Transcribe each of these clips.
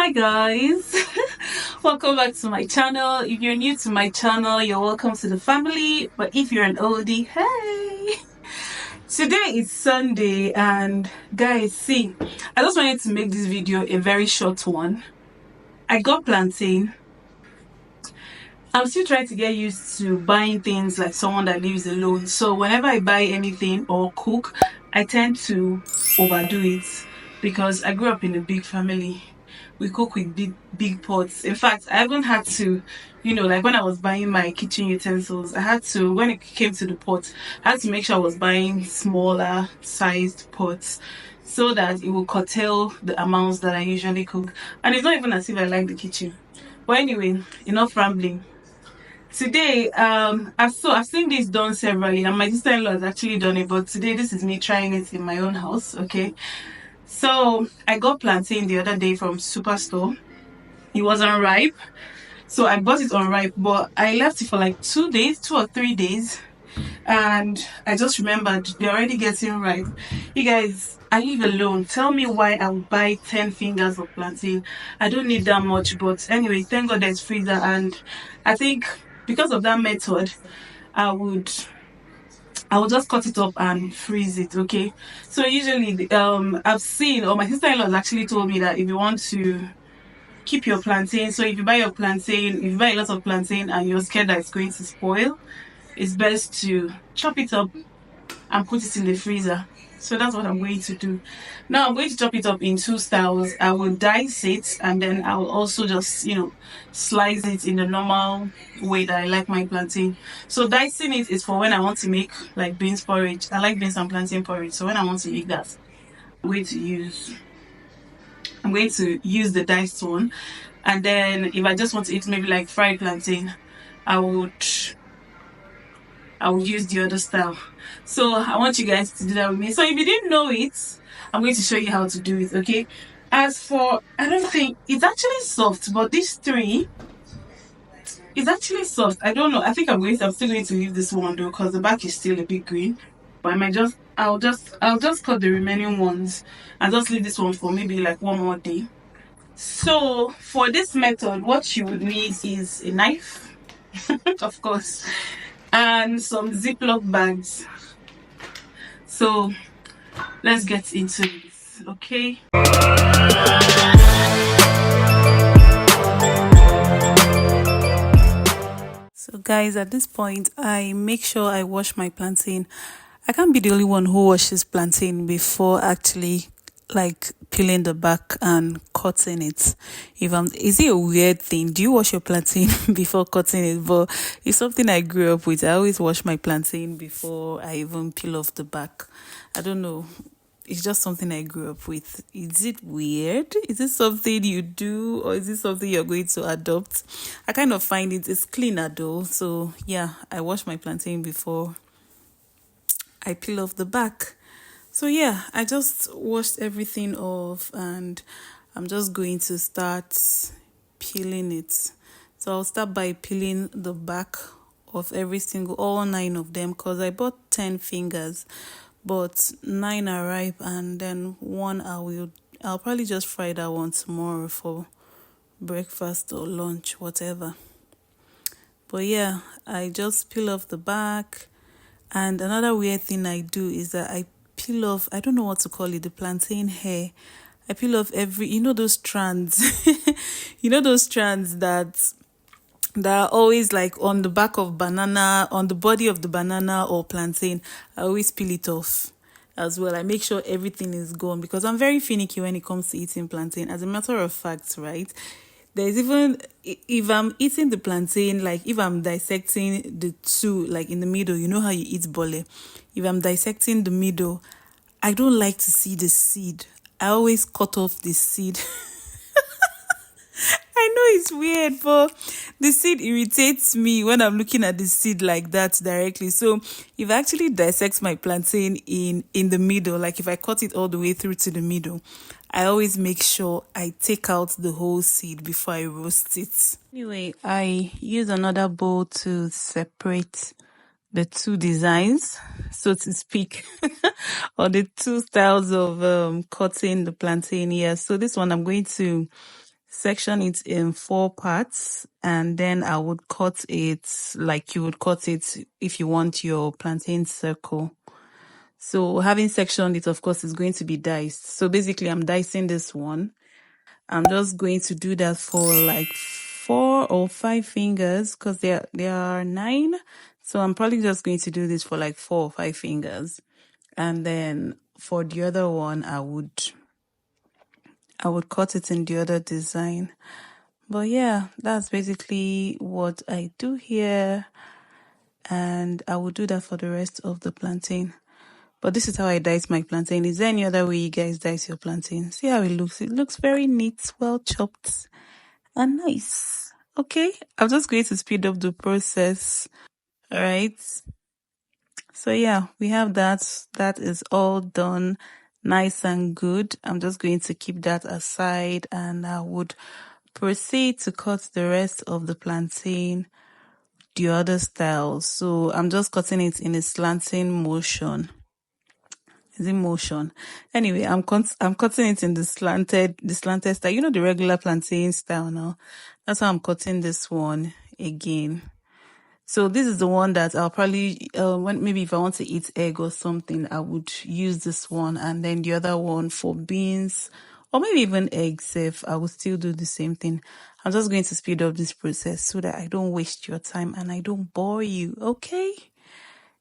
Hi guys, welcome back to my channel. If you're new to my channel, you're welcome to the family, but if you're an oldie, hey. Today is Sunday and guys, see, I just wanted to make this video a very short one. I got plantain. I'm still trying to get used to buying things like someone that lives alone, so whenever I buy anything or cook, I tend to overdo it because I grew up in a big family. We cook with big pots. In fact, I haven't had to, like when I was buying my kitchen utensils, I had to, when it came to the pot, I had to make sure I was buying smaller sized pots so that it will curtail the amounts that I usually cook. And it's not even as if I like the kitchen. But anyway, enough rambling. Today, I've seen this done severally, and my sister-in-law has actually done it, but today this is me trying it in my own house. Okay, so I got plantain the other day from Superstore. It was unripe, so I bought it unripe, but I left it for like 2 days, 2 or 3 days, and I just remembered they're already getting ripe. You guys, I live alone. Tell me why I would buy 10 fingers of plantain. I don't need that much, but anyway, thank God there's freezer, and I think because of that method, I will just cut it up and freeze it. Okay, so usually I've seen, or my sister-in-law has actually told me that if you want to keep your plantain, so if you buy your plantain, if you buy a lot of plantain and you're scared that it's going to spoil, it's best to chop it up and put it in the freezer. So that's what I'm going to do. Now I'm going to chop it up in two styles. I will dice it, and then I will also just, slice it in the normal way that I like my plantain. So dicing it is for when I want to make like beans porridge. I like beans and plantain porridge. So when I want to make that, I'm going to use the diced one. And then if I just want to eat maybe like fried plantain, I would use the other style. So I want you guys to do that with me. So if you didn't know it, I'm going to show you how to do it. Okay, as for, I don't think it's actually soft, but this three is actually soft. I don't know, I think I'm still going to leave this one though, because the back is still a bit green. But I'll just cut the remaining ones and just leave this one for maybe like one more day. So for this method, what you would need is a knife, of course, and some Ziploc bags. So let's get into this, okay? So guys, at this point, I make sure I wash my plantain. I can't be the only one who washes plantain before actually like peeling the back and cutting it. Is it a weird thing? Do you wash your plantain before cutting it? But it's something I grew up with. I always wash my plantain before I even peel off the back. I don't know. It's just something I grew up with. Is it weird? Is it something you do, or is it something you're going to adopt? I kind of find it's cleaner though. So yeah, I wash my plantain before I peel off the back. So yeah, I just washed everything off and I'm just going to start peeling it. So I'll start by peeling the back of all 9 of them, because I bought 10 fingers, but 9 are ripe, and then one I'll probably just fry that one tomorrow for breakfast or lunch, whatever. But yeah, I just peel off the back. And another weird thing I do is that I peel off, I don't know what to call it, the plantain hair. I peel off those strands, those strands that are always like on the back of banana, on the body of the banana or plantain. I always peel it off as well. I make sure everything is gone, because I'm very finicky when it comes to eating plantain. As a matter of fact, right, there's even, if I'm eating the plantain, like if I'm dissecting the two, like in the middle, you know how you eat bole. If I'm dissecting the middle, I don't like to see the seed. I always cut off the seed. I know it's weird, but the seed irritates me when I'm looking at the seed like that directly. So if I actually dissect my plantain in the middle, like if I cut it all the way through to the middle, I always make sure I take out the whole seed before I roast it. Anyway, I use another bowl to separate the two designs, so to speak, or the two styles of cutting the plantain here. So this one I'm going to section it in 4 parts, and then I would cut it like you would cut it if you want your plantain circle. So having sectioned it, of course, is going to be diced. So basically, I'm dicing this one. I'm just going to do that for like 4 or 5 fingers because there are 9. So I'm probably just going to do this for like 4 or 5 fingers. And then for the other one, I would cut it in the other design. But yeah, that's basically what I do here. And I will do that for the rest of the plantain. But this is how I dice my plantain. Is there any other way you guys dice your plantain? See how it looks? It looks very neat, well chopped, and nice. Okay, I'm just going to speed up the process. All right. So yeah, we have that. That is all done. Nice and good. I'm just going to keep that aside, and I would proceed to cut the rest of the plantain the other style. So I'm just cutting it in a slanting motion. Is it motion? Anyway, I'm cutting it in the slanted style. You know the regular plantain style now. That's how I'm cutting this one again. So this is the one that I'll probably when maybe if I want to eat egg or something, I would use this one, and then the other one for beans or maybe even eggs. If I would still do the same thing. I'm just going to speed up this process so that I don't waste your time and I don't bore you. Okay.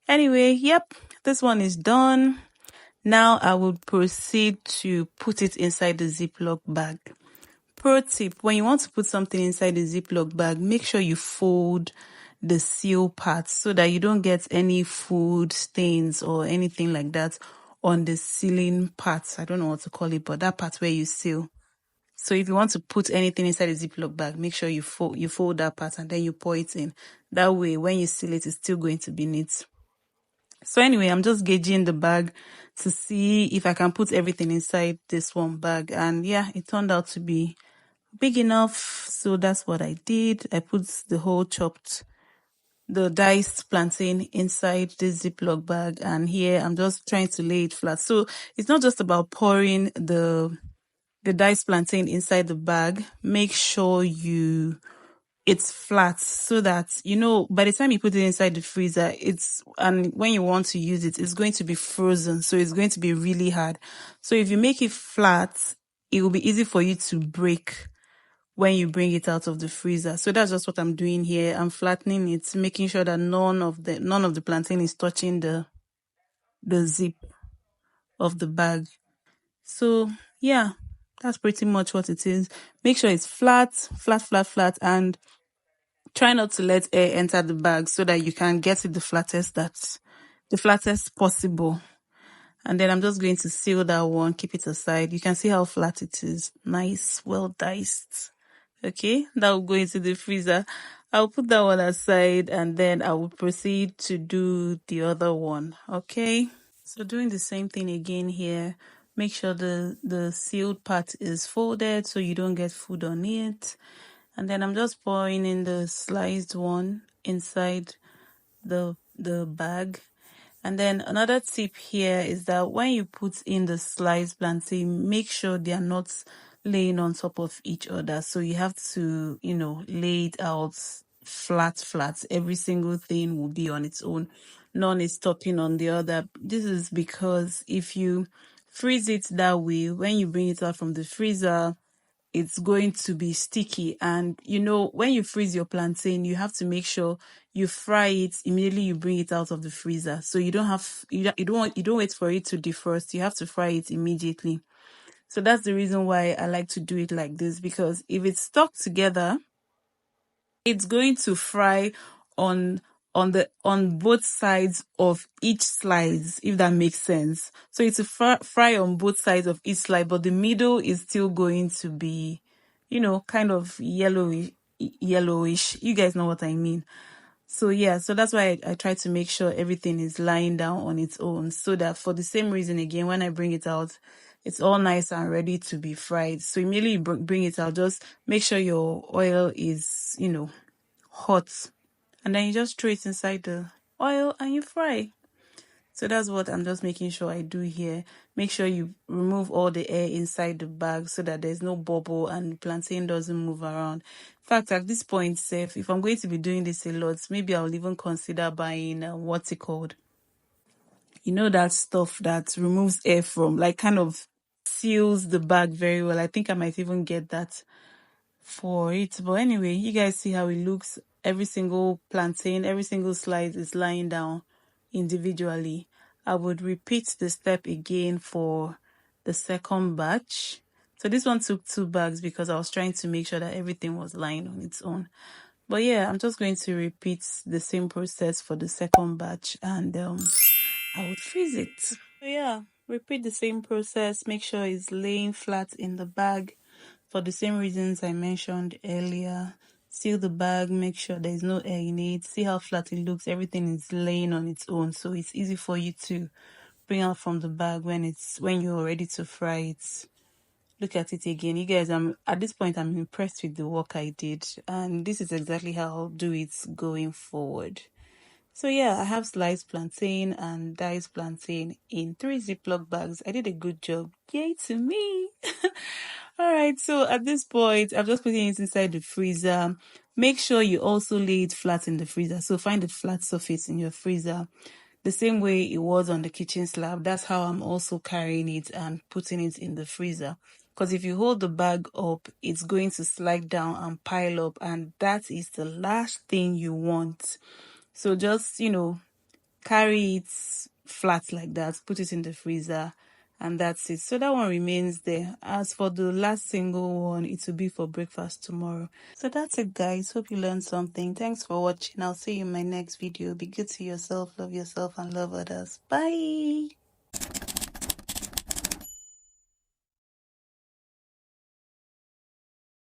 Anyway, yep, this one is done. Now I will proceed to put it inside the Ziploc bag. Pro tip, when you want to put something inside the Ziploc bag, make sure you fold the seal part so that you don't get any food stains or anything like that on the sealing parts. I don't know what to call it, but that part where you seal. So if you want to put anything inside the Ziploc bag, make sure you fold that part and then you pour it in. That way, when you seal it, it's still going to be neat. So anyway, I'm just gauging the bag to see if I can put everything inside this one bag. And yeah, it turned out to be big enough. So that's what I did. I put the diced plantain inside this Ziploc bag. And here I'm just trying to lay it flat. So it's not just about pouring the diced plantain inside the bag. Make sure it's flat so that, by the time you put it inside the freezer, and when you want to use it, it's going to be frozen. So it's going to be really hard. So if you make it flat, it will be easy for you to break when you bring it out of the freezer. So that's just what I'm doing here. I'm flattening it, making sure that none of the plantain is touching the zip of the bag. So yeah, that's pretty much what it is. Make sure it's flat, flat, flat, flat, and try not to let air enter the bag so that you can get it the flattest possible. And then I'm just going to seal that one, keep it aside. You can see how flat it is. Nice, well diced. Okay, that will go into the freezer. I'll put that one aside and then I will proceed to do the other one. Okay, so doing the same thing again here. Make sure the sealed part is folded so you don't get food on it. And then I'm just pouring in the sliced one inside the bag. And then another tip here is that when you put in the sliced plantain, make sure they are not laying on top of each other. So you have to, lay it out flat. Every single thing will be on its own. None is topping on the other. This is because if you freeze it that way, when you bring it out from the freezer, it's going to be sticky. And when you freeze your plantain, you have to make sure you fry it immediately you bring it out of the freezer. So you don't wait for it to defrost. You have to fry it immediately. So that's the reason why I like to do it like this, because if it's stuck together, it's going to fry on both sides of each slice, if that makes sense. So it's a fry on both sides of each slice, but the middle is still going to be, kind of yellowish. You guys know what I mean. So yeah, so that's why I try to make sure everything is lying down on its own, so that for the same reason again, when I bring it out, it's all nice and ready to be fried. So immediately you bring it out, just make sure your oil is, hot. And then you just throw it inside the oil and you fry. So that's what I'm just making sure I do here. Make sure you remove all the air inside the bag so that there's no bubble and plantain doesn't move around. In fact, at this point, Seth, if I'm going to be doing this a lot, maybe I'll even consider buying what's it called? You know, that stuff that removes air from, like, kind of seals the bag very well. I think I might even get that for it. But anyway, you guys see how it looks. Every single plantain, every single slice is lying down individually. I would repeat the step again for the second batch. So this one took 2 bags because I was trying to make sure that everything was lying on its own. But yeah, I'm just going to repeat the same process for the second batch, and I would freeze it. So yeah, repeat the same process. Make sure it's laying flat in the bag for the same reasons I mentioned earlier. Seal the bag, make sure there's no air in it. See how flat it looks. Everything is laying on its own, so it's easy for you to bring out from the bag when you're ready to fry it. Look at it again. You guys, at this point I'm impressed with the work I did, and this is exactly how I'll do it going forward. So yeah, I have sliced plantain and diced plantain in 3 Ziploc bags. I did a good job. Yay to me! All right, so at this point, I'm just putting it inside the freezer. Make sure you also lay it flat in the freezer. So find a flat surface in your freezer. The same way it was on the kitchen slab, that's how I'm also carrying it and putting it in the freezer. Because if you hold the bag up, it's going to slide down and pile up, and that is the last thing you want. So just, carry it flat like that, put it in the freezer, and that's it. So that one remains there. As for the last single one, it will be for breakfast tomorrow. So that's it, guys. Hope you learned something. Thanks for watching. I'll see you in my next video. Be good to yourself, love yourself, and love others. Bye.